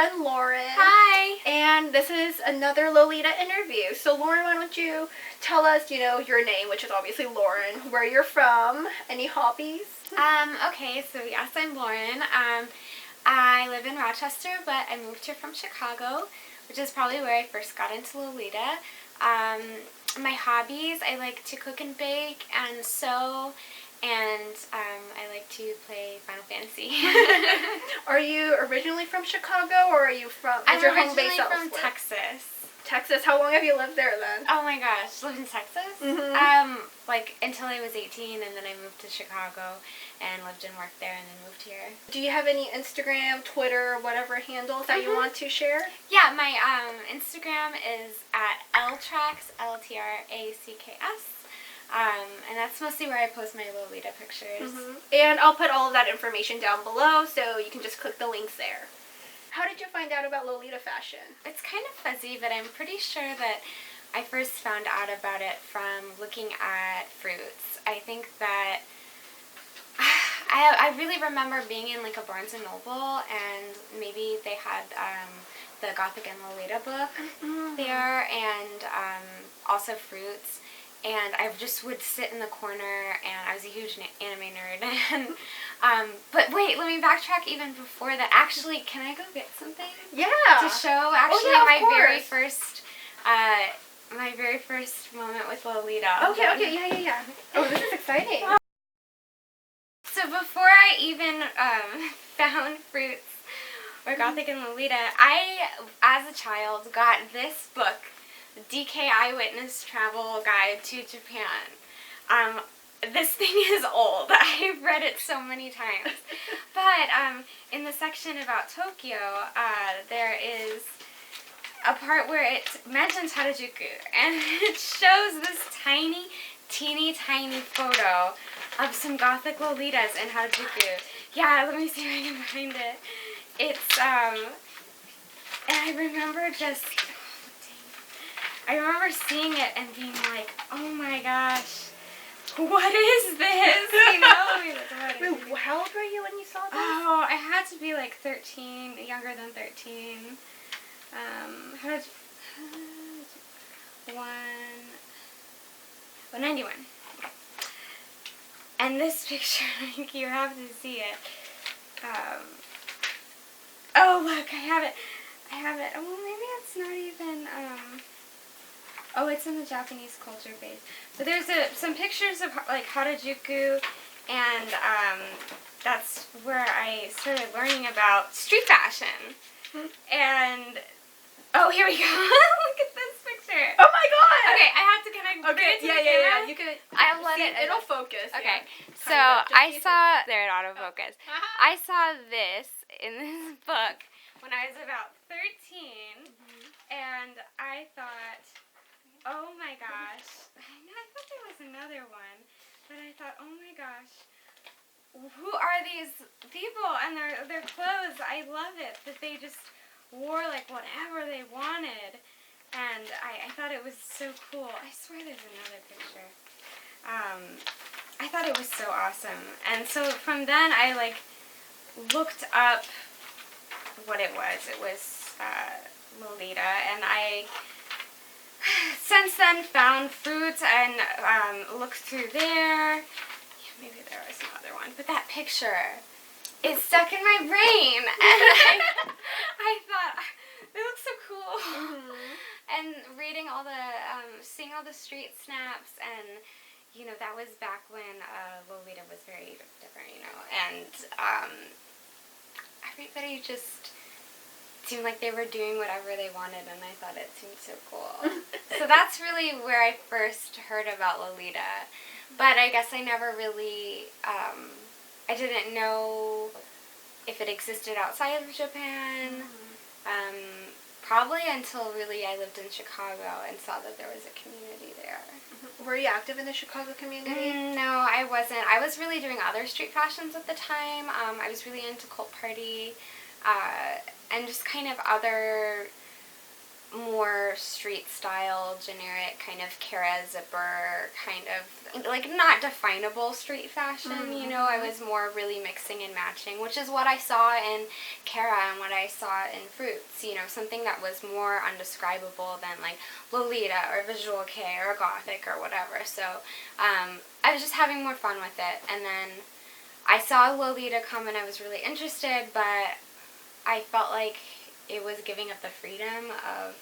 friend Lauren. Hi! And this is another Lolita interview. So Lauren, why don't you tell us, your name, which is obviously Lauren, where you're from, any hobbies? Okay, so yes, I'm Lauren. I live in Rochester, but I moved here from Chicago, which is probably where I first got into Lolita. My hobbies, I like to cook and bake and sew, and I like to play Final Fantasy. Are you originally from Chicago, or are you from, I'm is your home originally base from elsewhere? Texas. Texas? How long have you lived there then? Oh my gosh, lived in Texas? Mm-hmm. Like until I was 18, and then I moved to Chicago and lived and worked there and then moved here. Do you have any Instagram, Twitter, whatever handles that you want to share? Yeah, my Instagram is at ltracks, L-T-R-A-C-K-S. And that's mostly where I post my Lolita pictures. And I'll put all of that information down below, so you can just click the links there. How did you find out about Lolita fashion? It's kind of fuzzy, but I'm pretty sure that I first found out about it from looking at fruits. I think that I really remember being in like a Barnes & Noble, and maybe they had the Gothic and Lolita book there, and also fruits. And I just would sit in the corner, and I was a huge anime nerd. And but wait, let me backtrack even before that. Actually, can I go get something? Yeah. To show actually my very first moment with Lolita. Okay, yeah. Oh, this is exciting. So before I even found fruits or Gothic and Lolita, I, as a child, got this book, DK Eyewitness Travel Guide to Japan. This thing is old. I've read it so many times. But in the section about Tokyo, there is a part where it mentions Harajuku, and it shows this teeny tiny photo of some Gothic Lolitas in Harajuku. Yeah, let me see if I can find it. It's, and I remember seeing it and being like, oh my gosh, what is this? Wait, how old were you when you saw this? Oh, I had to be like 13, younger than 13. How did 91. And this picture, like, you have to see it. Oh, look, I have it. Oh, maybe it's not even, oh, it's in the Japanese culture base. But there's some pictures of, like, Harajuku, and, that's where I started learning about street fashion. And, oh, here we go. Look at this picture. Oh my god! Okay, I have to, can I bring it to the camera? You can, I'll let it, it'll focus. Okay, yeah. so I saw, there it autofocus. I saw this in this book when I was about 13, and I thought, oh my gosh, I thought there was another one, but I thought, oh my gosh, who are these people and their clothes? I love it that they just wore like whatever they wanted, and I thought it was so cool. I swear there's another picture. I thought it was so awesome, and so from then I like looked up what it was. It was Lolita, and I since then found fruits and looked through there. Yeah, maybe there was another one, but that picture is stuck in my brain, and I thought it looks so cool. And reading all the seeing all the street snaps, and that was back when Lolita was very different, and everybody just seemed like they were doing whatever they wanted, and I thought it seemed so cool. So that's really where I first heard about Lolita, but I guess I never really, I didn't know if it existed outside of Japan, probably until really I lived in Chicago and saw that there was a community there. Were you active in the Chicago community? No, I wasn't. I was really doing other street fashions at the time. I was really into Cult Party, and just kind of other more street style, generic kind of Kara zipper, kind of like not definable street fashion, you know. I was more really mixing and matching, which is what I saw in Kara and what I saw in Fruits, you know, something that was more undescribable than like Lolita or Visual K or Gothic or whatever. So I was just having more fun with it, and then I saw Lolita come and I was really interested, but I felt like it was giving up the freedom of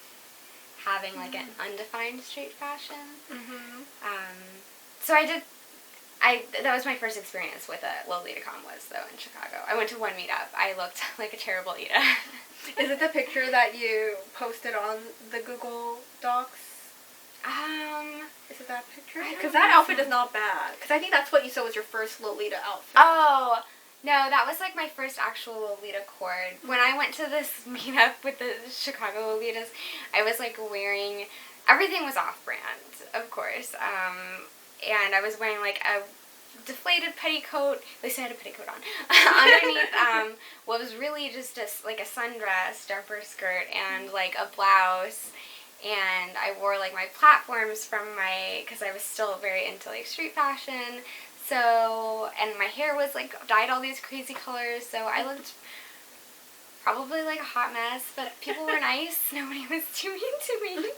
having like an undefined street fashion. So that was my first experience with a LolitaCon was though in Chicago. I went to one meetup. I looked like a terrible Ida. Is it the picture that you posted on the Google Docs? Is it that picture? Because that outfit is not bad. Because I think that's what you said was your first Lolita outfit. Oh, no, that was like my first actual Lolita cord. When I went to this meetup with the Chicago Lolitas, I was like wearing, everything was off-brand, of course. And I was wearing like a deflated petticoat, at least I had a petticoat on, underneath what was really just like a sundress, jumper skirt, and like a blouse. And I wore like my platforms from because I was still very into like street fashion. So, and my hair was like dyed all these crazy colors, so I looked probably like a hot mess, but people were nice. Nobody was too mean to me.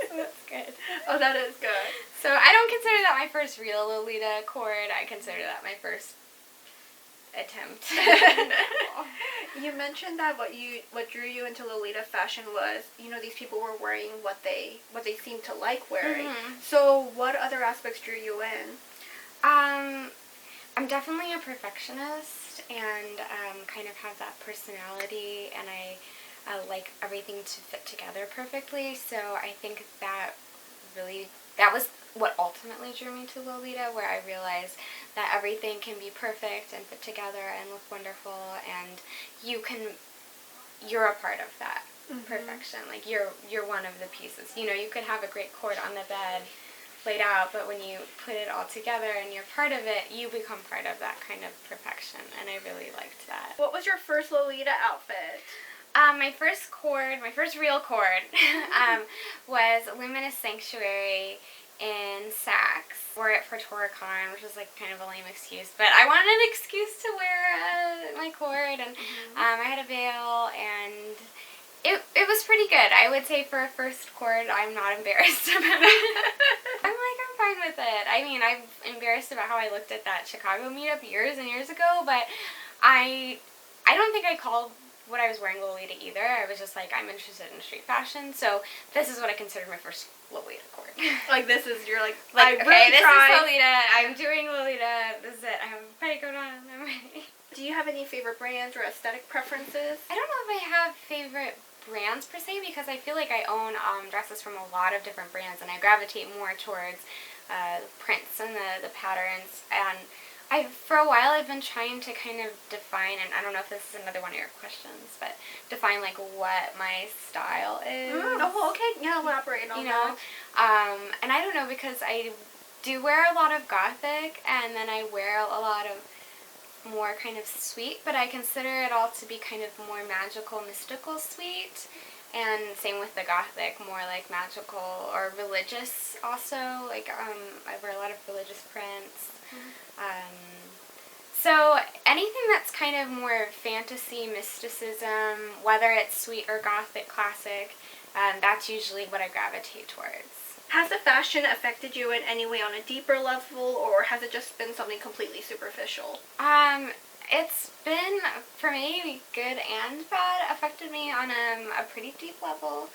So that's good. Oh, that is good. So I don't consider that my first real Lolita cord. I consider that my first attempt. You mentioned that what drew you into Lolita fashion was, you know, these people were wearing what they seemed to like wearing. So what other aspects drew you in? I'm definitely a perfectionist and kind of have that personality, and I like everything to fit together perfectly. So I think that was what ultimately drew me to Lolita, where I realized that everything can be perfect and fit together and look wonderful, and you're a part of that perfection. Like you're one of the pieces. You know, you could have a great cord on the bed laid out, but when you put it all together and you're part of it, you become part of that kind of perfection, and I really liked that. What was your first Lolita outfit? My first real cord, was Luminous Sanctuary in Saks. Wore it for ToraCon, which was like kind of a lame excuse, but I wanted an excuse to wear my cord, and I had a veil, and it was pretty good. I would say for a first cord, I'm not embarrassed about it. I'm fine with it. I mean, I'm embarrassed about how I looked at that Chicago meetup years and years ago, but I don't think I called what I was wearing Lolita either. I was just like, I'm interested in street fashion, so this is what I considered my first Lolita cord. Like, this is, you're like okay, really this is Lolita, I'm doing Lolita, this is it, I have a petticoat on, I'm ready. Do you have any favorite brands or aesthetic preferences? I don't know if I have favorite brands per se, because I feel like I own dresses from a lot of different brands, and I gravitate more towards prints and the patterns, and for a while I've been trying to kind of define, and I don't know if this is another one of your questions, but define like what my style is. Oh, okay. Yeah, elaborate on that. And I don't know, because I do wear a lot of Gothic, and then I wear a lot of more kind of sweet, but I consider it all to be kind of more magical, mystical sweet. And same with the Gothic, more like magical or religious also. Like, I wear a lot of religious prints. So anything that's kind of more fantasy, mysticism, whether it's sweet or Gothic classic, that's usually what I gravitate towards. Has the fashion affected you in any way on a deeper level, or has it just been something completely superficial? It's been, for me, good and bad. Affected me on a pretty deep level.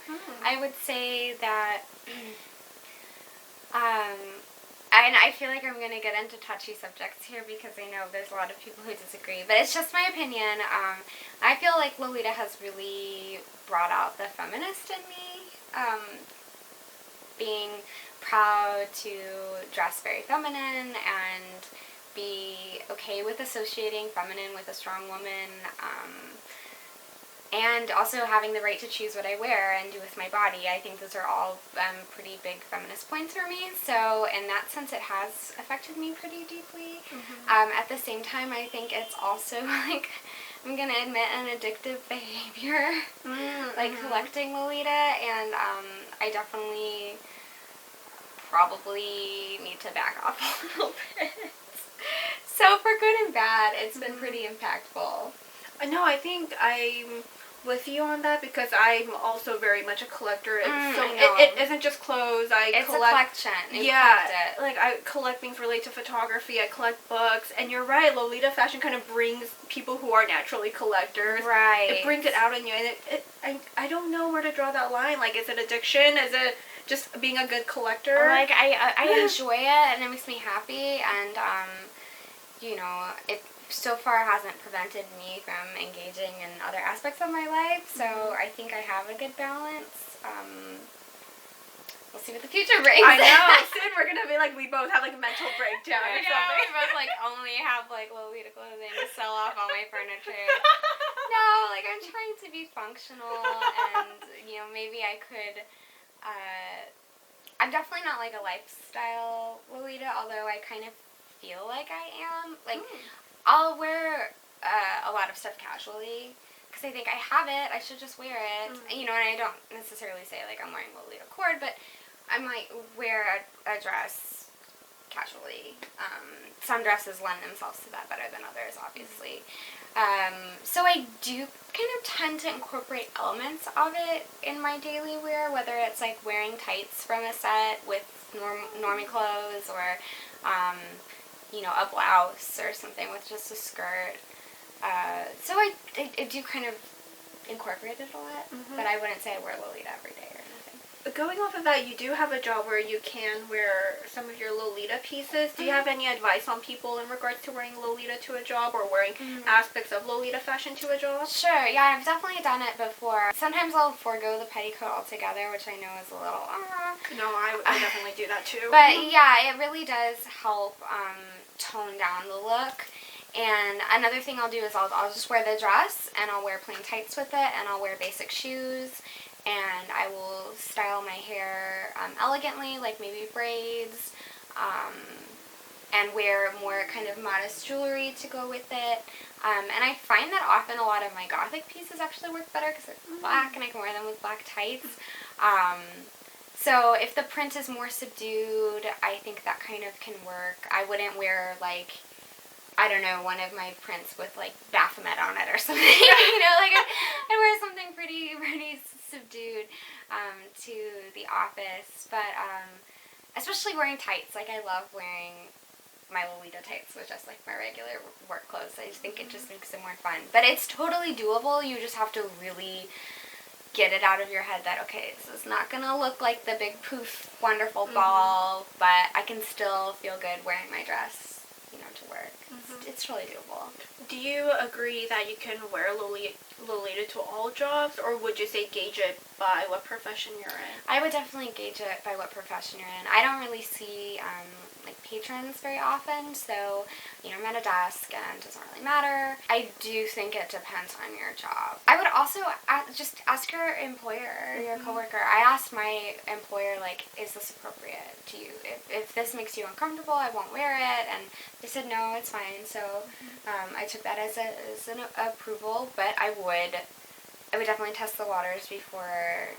I would say that, and I feel like I'm going to get into touchy subjects here, because I know there's a lot of people who disagree, but it's just my opinion. I feel like Lolita has really brought out the feminist in me. Being proud to dress very feminine and be okay with associating feminine with a strong woman, and also having the right to choose what I wear and do with my body. I think those are all pretty big feminist points for me, so in that sense it has affected me pretty deeply. At the same time, I think it's also like I'm gonna admit an addictive behavior, like collecting Lolita, and I definitely probably need to back off a little bit. So for good and bad, it's been pretty impactful. No, I think I'm with you on that because I'm also very much a collector. It isn't just clothes. It's a collection. Like I collect things related to photography. I collect books, and you're right. Lolita fashion kind of brings people who are naturally collectors. Right. It brings it out in you, and I don't know where to draw that line. Like, is it addiction? Is it just being a good collector? Like I enjoy it, and it makes me happy, and you know, it so far hasn't prevented me from engaging in other aspects of my life, so I think I have a good balance. We'll see what the future brings. I know. Soon we're gonna be like, we both have like a mental breakdown or something. We both like only have like Lolita clothing to sell off all my furniture. No, like I'm trying to be functional, and you know, maybe I could. I'm definitely not like a lifestyle Lolita, although I kind of feel like I am. Like, I'll wear a lot of stuff casually because I think I have it. I should just wear it. You know, and I don't necessarily say like I'm wearing Lolita cord, but I might wear a dress casually. Some dresses lend themselves to that better than others, obviously. So I do kind of tend to incorporate elements of it in my daily wear, whether it's like wearing tights from a set with normie clothes or you know, a blouse or something with just a skirt. So I do kind of incorporate it a lot, but I wouldn't say I wear Lolita every day or anything. Going off of that, you do have a job where you can wear some of your Lolita pieces. Do you have any advice on people in regards to wearing Lolita to a job or wearing aspects of Lolita fashion to a job? Sure, yeah, I've definitely done it before. Sometimes I'll forego the petticoat altogether, which I know is a little, No, I definitely do that too. But yeah, it really does help tone down the look. And another thing I'll do is I'll just wear the dress, and I'll wear plain tights with it, and I'll wear basic shoes, and I will style my hair elegantly, like maybe braids, and wear more kind of modest jewelry to go with it. And I find that often a lot of my gothic pieces actually work better because they're black, and I can wear them with black tights. So if the print is more subdued, I think that kind of can work. I wouldn't wear, like, I don't know, one of my prints with, like, Baphomet on it or something. You know, like, I'd wear something pretty subdued to the office. But especially wearing tights. Like, I love wearing my Lolita tights with just, like, my regular work clothes. I just think it just makes it more fun. But it's totally doable. You just have to really get it out of your head that, okay, this is not going to look like the big poof wonderful ball, but I can still feel good wearing my dress, you know, to work. It's really doable. Do you agree that you can wear Lolita to all jobs, or would you say gauge it by what profession you're in? I would definitely gauge it by what profession you're in. I don't really see like patrons very often, so you know, I'm at a desk and it doesn't really matter. I do think it depends on your job. I would also just ask your employer, your coworker. I asked my employer, like, is this appropriate to you? If this makes you uncomfortable, I won't wear it. And they said no, it's fine. So I took that as an approval, but I would definitely test the waters before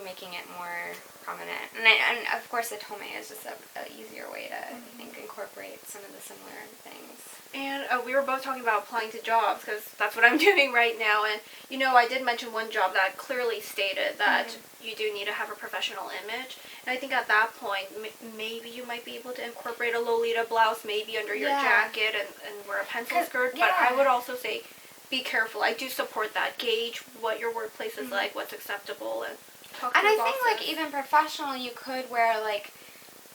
making it more prominent. And of course, the tome is just a easier way to, I think, incorporate some of the similar things. And we were both talking about applying to jobs, because that's what I'm doing right now. And, you know, I did mention one job that clearly stated that you do need to have a professional image. And I think at that point, maybe you might be able to incorporate a Lolita blouse, maybe under your jacket, and wear a pencil skirt. But I would also say, be careful. I do support that. Gauge what your workplace is like, what's acceptable, and talk to your bosses. I think, like, even professional, you could wear, like,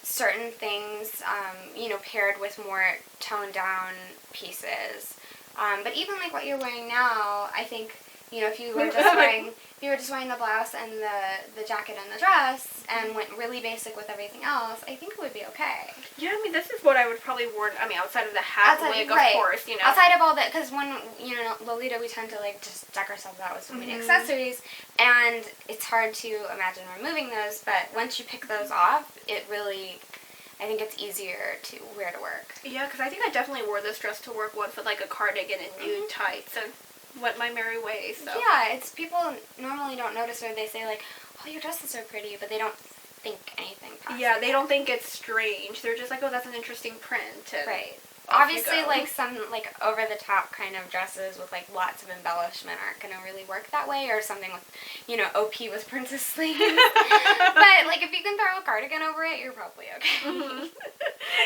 certain things, you know, paired with more toned down pieces. But even like what you're wearing now, I think, you know, if you were just wearing the blouse and the jacket and the dress and went really basic with everything else, I think it would be okay. Yeah, I mean, this is what I would probably wear, I mean, outside of the hat wig, of course, you know. Outside of all that, because when, you know, Lolita, we tend to, like, just deck ourselves out with so many accessories, and it's hard to imagine removing those, but once you pick those off, it really, I think it's easier to wear to work. Yeah, because I think I definitely wore this dress to work once with, like, a cardigan and nude tights, and went my merry way. So yeah, it's people normally don't notice, or they say like, oh, your dresses are pretty, but they don't think anything past yeah, they that. don't think it's strange. They're just like, oh, that's an interesting print. And Right. off you Obviously, go. like some like over the top kind of dresses with like lots of embellishment aren't gonna really work that way, or something with, you know, OP with princess sleeves. But like if you can throw a cardigan over it, you're probably okay. Mm-hmm.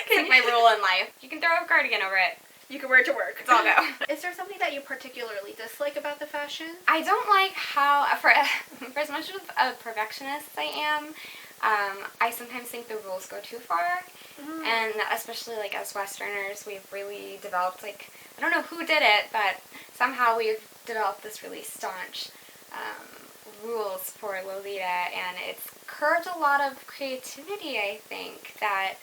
It's like my rule in life. You can throw a cardigan over it. You can wear it to work. It's all go. Is there something that you particularly dislike about the fashion? I don't like how, for as much of a perfectionist I am, I sometimes think the rules go too far. Mm. And especially like as Westerners, we've really developed, like, I don't know who did it, but somehow we've developed this really staunch rules for Lolita, and it's curbed a lot of creativity, I think, that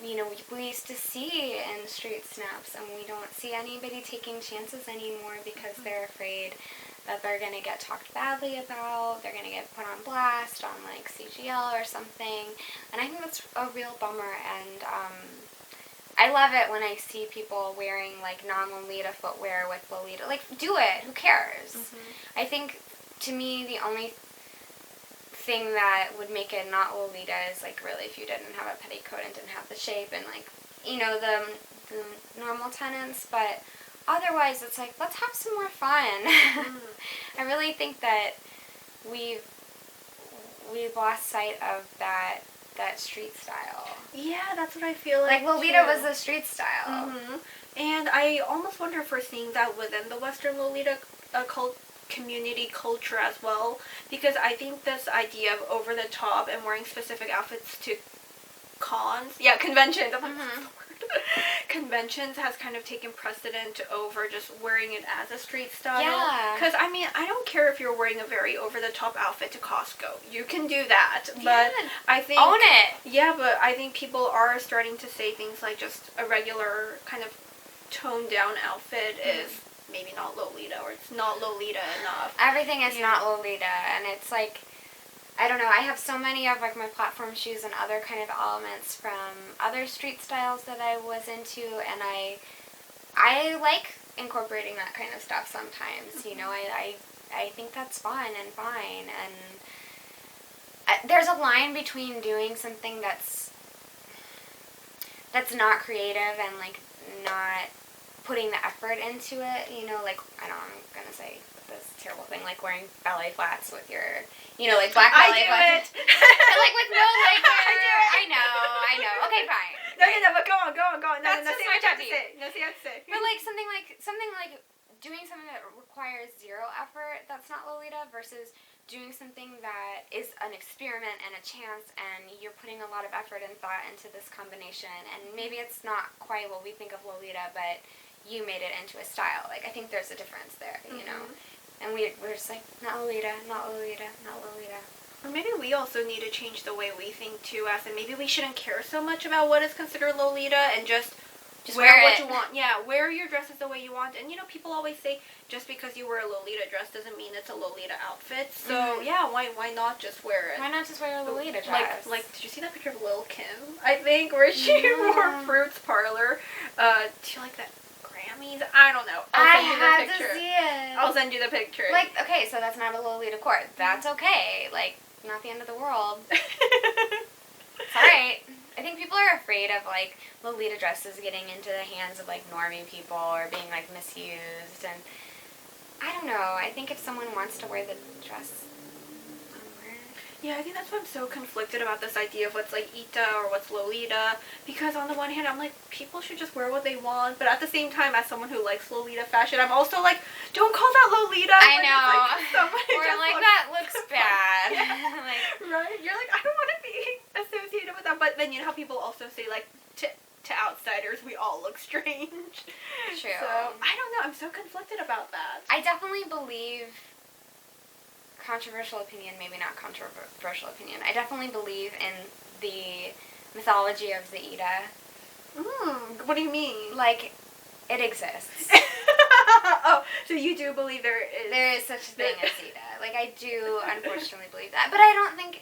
you know, we used to see in street snaps, and we don't see anybody taking chances anymore because they're afraid that they're going to get talked badly about, they're going to get put on blast on, like, CGL or something, and I think that's a real bummer, and I love it when I see people wearing, like, non-Lolita footwear with Lolita. Like, do it. Who cares? Mm-hmm. I think, to me, the only thing that would make it not Lolita is, like, really if you didn't have a petticoat and didn't have the shape and, like, you know, the normal tenants, but otherwise it's like, let's have some more fun. Mm. I really think that we've lost sight of that street style. Yeah, that's what I feel like. Like, Lolita too. was the street style. Mm-hmm. And I almost wonder if we're seeing that within the Western Lolita community culture as well, because I think this idea of over the top and wearing specific outfits to conventions. Mm-hmm. Conventions has kind of taken precedent over just wearing it as a street style. Yeah. Because, I mean, I don't care if you're wearing a very over-the-top outfit to Costco. You can do that. But Yeah. I think... Own it! Yeah, but I think people are starting to say things like just a regular kind of toned-down outfit is maybe not Lolita, or it's not Lolita enough. Everything is not Lolita, and it's like, I don't know, I have so many of, like, my platform shoes and other kind of elements from other street styles that I was into, and I like incorporating that kind of stuff sometimes, you know, I think that's fun and fine, and there's a line between doing something that's not creative and, like, not putting the effort into it, you know, like, I'm gonna say this terrible thing, like wearing ballet flats with your, you know, like black ballet flats. But like with no leg wear. I know. Okay, fine. No, but go on. No, That's see just what my you have to pet say. No, see what you have to say. But like something like doing something that requires zero effort, that's not Lolita, versus doing something that is an experiment and a chance, and you're putting a lot of effort and thought into this combination, and maybe it's not quite what we think of Lolita, but you made it into a style. Like, I think there's a difference there, you know? And we're just like, not Lolita, not Lolita, not Lolita. Or maybe we also need to change the way we think, too, as in maybe we shouldn't care so much about what is considered Lolita and just wear what you want. Yeah, wear your dresses the way you want. And, you know, people always say just because you wear a Lolita dress doesn't mean it's a Lolita outfit. So, yeah, why not just wear it? Why not just wear a Lolita dress? Like, did you see that picture of Lil' Kim, I think, where she wore Fruits Parlor? Do you like that? Grammys? I don't know. I had to see it. I'll send you the picture. Like, okay, so that's not a Lolita cord. That's okay. Like, not the end of the world. It's alright. I think people are afraid of, like, Lolita dresses getting into the hands of, like, normie people or being, like, misused. And I don't know. I think if someone wants to wear the dress, wear it. Yeah, I think that's why I'm so conflicted about this idea of what's, like, Ita or what's Lolita. Because on the one hand, I'm like, people should just wear what they want. But at the same time, as someone who likes Lolita fashion, I'm also like, don't call that Lolita. I know. Or like, that looks bad. Yeah. Like, right? You're like, I don't want to be associated with that. But then, you know how people also say, like, to outsiders, we all look strange. True. So, I don't know. I'm so conflicted about that. I definitely believe, controversial opinion, maybe not controversial opinion, I definitely believe in the mythology of the Ida. What do you mean? Like, it exists. Oh, so you do believe there is... There is such a thing as Ida. Like, I do unfortunately believe that. But I don't think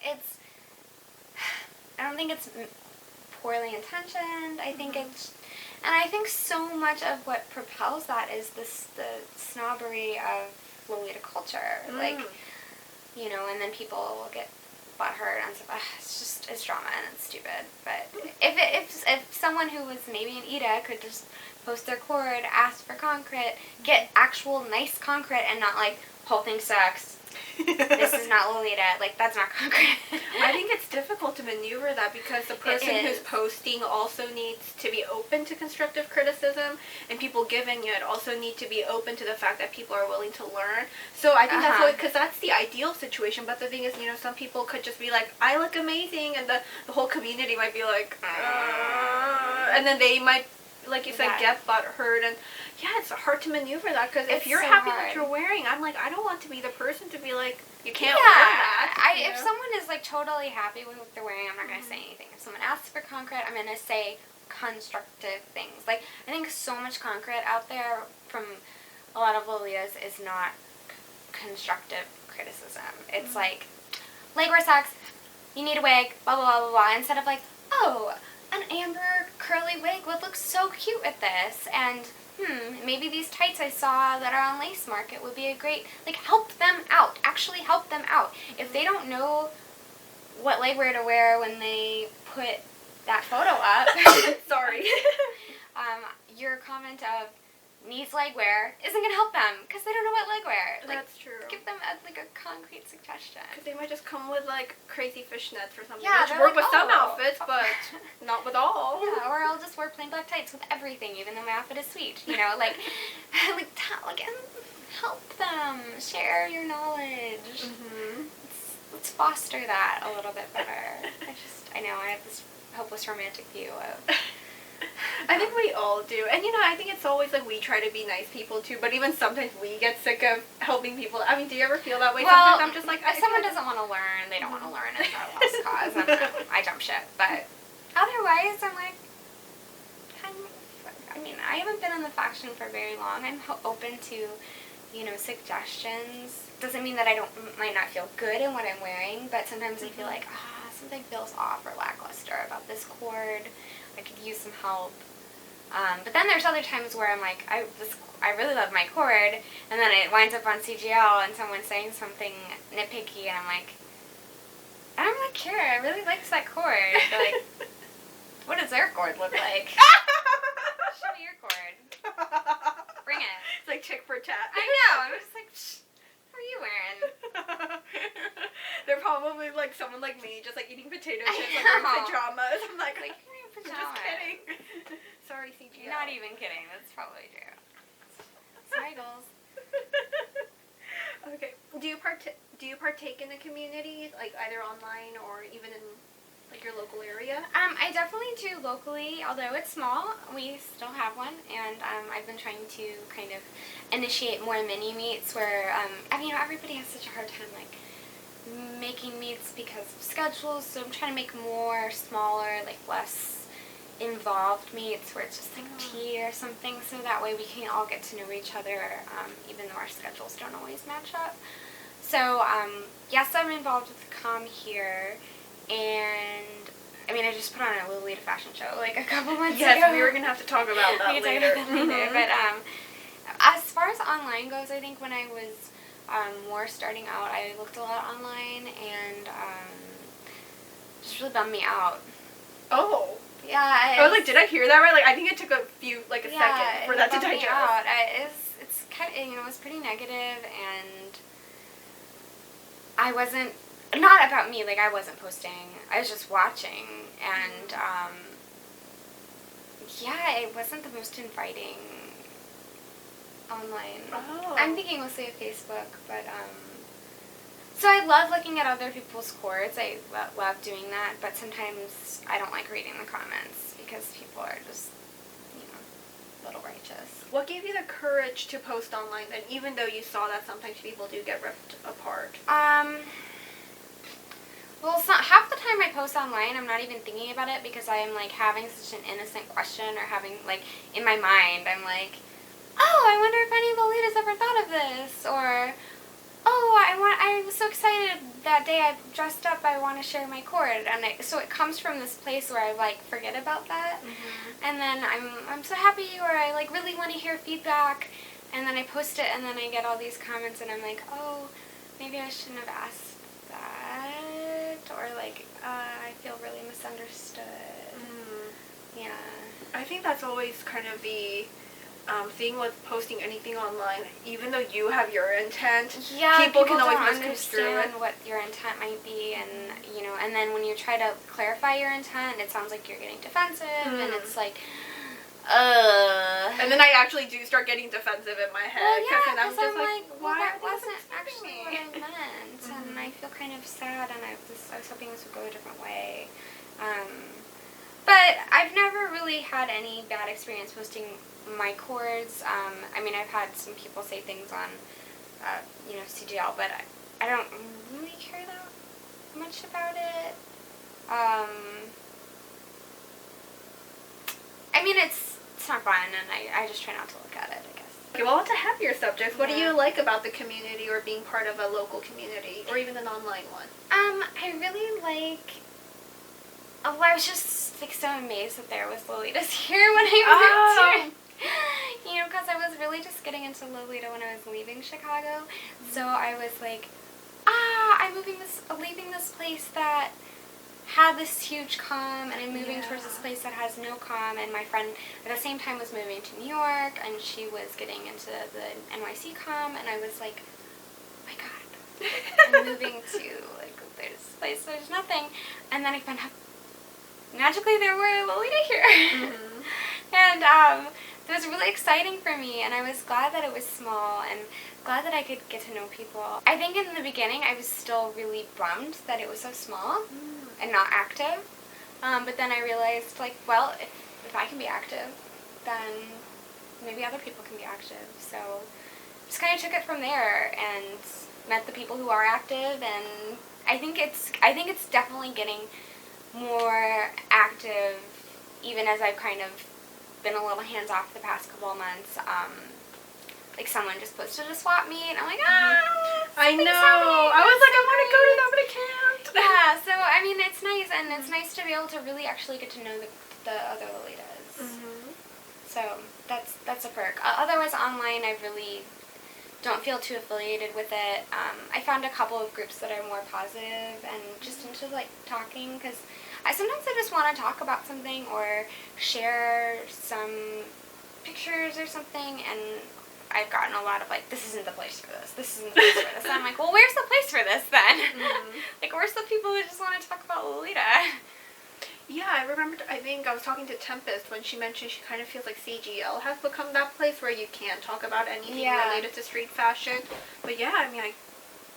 it's poorly intentioned. I think it's... And I think so much of what propels that is the snobbery of Lolita culture. Like, you know, and then people will get butthurt and stuff. It's drama and it's stupid. But if someone who was maybe an Ida could just post their cord, ask for concrete, get actual nice concrete, and not like, whole thing sucks. This is not Lolita. Like, that's not concrete. I think it's difficult to maneuver that because the person who's posting also needs to be open to constructive criticism, and people giving it also need to be open to the fact that people are willing to learn. So I think that's what, because that's the ideal situation. But the thing is, you know, some people could just be like, I look amazing, and the whole community might be like, and then they might, like you said, get butthurt, and yeah, it's hard to maneuver that, because if you're so happy with what you're wearing, I'm like, I don't want to be the person to be like, you can't wear that. If someone is like totally happy with what they're wearing, I'm not going to say anything. If someone asks for concrete, I'm going to say constructive things. Like, I think so much concrete out there from a lot of Lolitas is not constructive criticism. It's like, legwear sucks, you need a wig, blah, blah, blah, blah, blah, instead of like, oh, an amber curly wig would look so cute with this, and maybe these tights I saw that are on Lace Market would be a great, like, help them out. Actually help them out. If they don't know what legwear to wear when they put that photo up, sorry, your comment of needs legwear isn't going to help them because they don't know what legwear. Like, that's true. Give them a concrete suggestion. Because they might just come with like crazy fishnets or something. Yeah, which work like, with some outfits, but not with all. Yeah, or I'll just wear plain black tights with everything, even though my outfit is sweet. You know, like, help them. Share your knowledge. Let's foster that a little bit better. I know I have this hopeless romantic view of. I think we all do. And, you know, I think it's always like we try to be nice people, too. But even sometimes we get sick of helping people. I mean, do you ever feel that way? Well, sometimes I'm just like, if someone doesn't want to learn, they don't want to learn. It's not a lost cause. I jump ship. But otherwise, I'm like, I mean, I haven't been in the faction for very long. I'm open to, you know, suggestions. Doesn't mean that I might not feel good in what I'm wearing. But sometimes I feel like, something feels off or lackluster about this cord. I could use some help. But then there's other times where I'm like, I really love my cord, and then it winds up on CGL and someone's saying something nitpicky, and I'm like, I don't really care. I really liked that cord. But like, what does their cord look like? Show me your cord. Bring it. It's like chick for tat. I know. I'm just like, what are you wearing? They're probably like someone like me, just like eating potato chips and wearing pajamas. I'm like you're wearing pajamas. Just kidding. Sorry, CGL. Not even kidding. That's probably true. Sorry, girls. Okay. Do you partake in the community, like either online or even in like your local area? I definitely do locally, although it's small. We still have one, and I've been trying to kind of initiate more mini meets where you know, everybody has such a hard time like making meets because of schedules. So I'm trying to make more smaller, like less involved meets where it's just like tea or something, so that way we can all get to know each other, even though our schedules don't always match up. So yes, I'm involved with the comm here. And, I mean, I just put on a Lolita fashion show, like, a couple months ago. Yes, we were going to have to talk about that later. We can talk about that later. But, as far as online goes, I think when I was more starting out, I looked a lot online, and just really bummed me out. Oh. Yeah. I was like, did I hear that right? Like, I think it took a second for that to digest. Out. It's kind of, you know, it was pretty negative, and I wasn't. Not about me, like, I wasn't posting. I was just watching, and, yeah, it wasn't the most inviting online. Oh. I'm thinking mostly of Facebook, but, so I love looking at other people's cords. I love doing that, but sometimes I don't like reading the comments because people are just, you know, a little righteous. What gave you the courage to post online then, even though you saw that sometimes people do get ripped apart? Well, half the time I post online, I'm not even thinking about it because I am, like, having such an innocent question or having, like, in my mind, I'm like, oh, I wonder if any Lolitas ever thought of this, or, oh, I was so excited that day I dressed up, I want to share my cord. And so it comes from this place where I, like, forget about that. Mm-hmm. And then I'm so happy, or I, like, really want to hear feedback. And then I post it, and then I get all these comments, and I'm like, oh, maybe I shouldn't have asked that. Or, like, I feel really misunderstood. Mm. Yeah. I think that's always kind of the thing with posting anything online. Even though you have your intent, people can always misconstrue it. What your intent might be, and you know, and then when you try to clarify your intent, it sounds like you're getting defensive, and it's like, And then I actually do start getting defensive in my head. Well, yeah, because I'm like, well, why that wasn't actually what I meant, and I feel kind of sad, and I was hoping this would go a different way. But I've never really had any bad experience posting my chords. I mean, I've had some people say things on, you know, CGL, but I don't really care that much about it. I mean, it's not fun, and I just try not to look at it, I guess. Okay, well, on to happier subjects. What do you like about the community, or being part of a local community, or even an online one? I really like... Oh, I was just like so amazed that there was Lolitas here when I moved here. You know, because I was really just getting into Lolita when I was leaving Chicago. So I was like, I'm leaving this place that had this huge comm, and I'm moving towards this place that has no comm. And my friend at the same time was moving to New York, and she was getting into the NYC comm, and I was like, oh my god, I'm moving to like this place, there's nothing. And then I found out magically there were Lolita here. Mm-hmm. And it was really exciting for me, and I was glad that it was small, and glad that I could get to know people. I think in the beginning I was still really bummed that it was so small and not active, but then I realized, like, well, if I can be active, then maybe other people can be active. So just kind of took it from there and met the people who are active, and I think it's definitely getting more active, even as I've kind of been a little hands-off the past couple of months. Like, someone just posted a swap meet, and I'm like, I know. I was like, I want to go to that, but I can't. Yeah, so, I mean, it's nice, and it's nice to be able to really actually get to know the other Lolitas. Mm-hmm. So, that's a perk. Otherwise, online, I really don't feel too affiliated with it. I found a couple of groups that are more positive and just into, like, talking, because sometimes I just want to talk about something or share some pictures or something, and I've gotten a lot of, like, this isn't the place for this, this isn't the place for this. And I'm like, well, where's the place for this, then? Mm-hmm. Like, where's the people who just want to talk about Lolita? Yeah, I remember, I think I was talking to Tempest when she mentioned she kind of feels like CGL has become that place where you can't talk about anything related to street fashion. But yeah, I mean,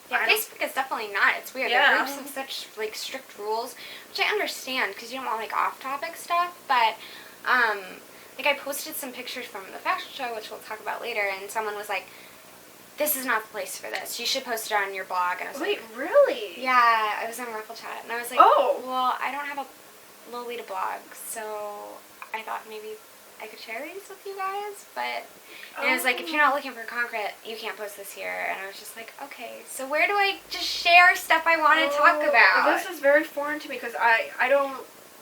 Facebook is definitely not. It's weird. The groups have such, like, strict rules, which I understand, because you don't want, like, off-topic stuff, but, like, I posted some pictures from the fashion show, which we'll talk about later, and someone was like, this is not the place for this. You should post it on your blog. And I was like, really? Yeah, I was on Ruffle Chat, and I was like, well, I don't have a Lolita blog, so I thought maybe I could share these with you guys, but and it was like, if you're not looking for concrete, you can't post this here. And I was just like, okay, so where do I just share stuff I want to talk about? This is very foreign to me, because I don't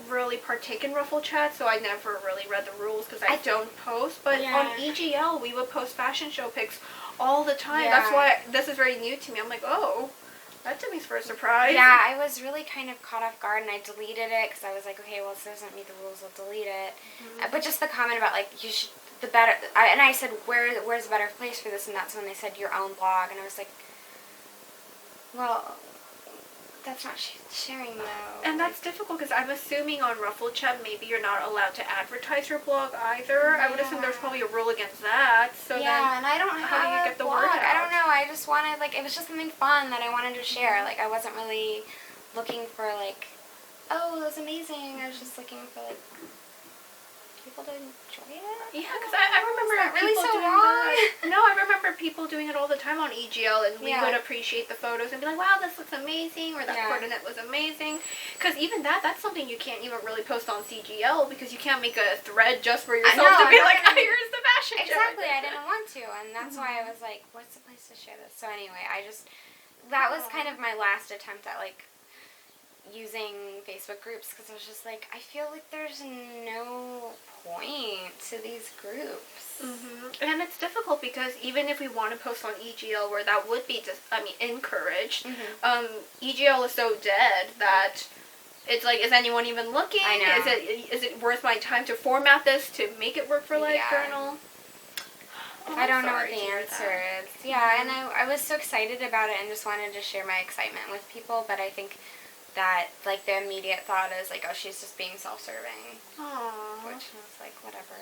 really partake in Ruffle Chat, so I never really read the rules because I don't post. But on EGL, we would post fashion show pics all the time. That's why this is very new to me. I'm like, oh, that took me for a surprise. Yeah, I was really kind of caught off guard, and I deleted it because I was like, okay, well, this doesn't meet the rules, I'll delete it. Mm-hmm. But just the comment about, like, you should, and I said, where's a better place for this? And that's when they said your own blog, and I was like, well, that's not sharing, though. And that's difficult, because I'm assuming on Ruffle Chat maybe you're not allowed to advertise your blog either. I would assume there's probably a rule against that. So then, and I don't how do you get the blog. word out? I don't know. I just wanted, like, it was just something fun that I wanted to share. Like, I wasn't really looking for, like, oh, that was amazing. I was just looking for, like, people to enjoy it. Yeah, because I remember really people so doing wrong? that. No, I remember people doing it all the time on EGL, and we would appreciate the photos and be like, wow, this looks amazing, or that coordinate was amazing. Because even that's something you can't even really post on CGL, because you can't make a thread just for yourself to be like, oh, here's the fashion show. Exactly, I didn't want to. too, and that's why I was like, what's the place to share this? So anyway, that was kind of my last attempt at, like, using Facebook groups, because I was just like, I feel like there's no point to these groups. And it's difficult because even if we want to post on EGL where that would be just, encouraged, EGL is so dead that it's like, is anyone even looking? I know. Is it worth my time to format this to make it work for LiveJournal? I don't know what the answer is. Yeah, and I was so excited about it and just wanted to share my excitement with people, but I think that, like, the immediate thought is, like, oh, she's just being self-serving. Aww. Which was like, whatever.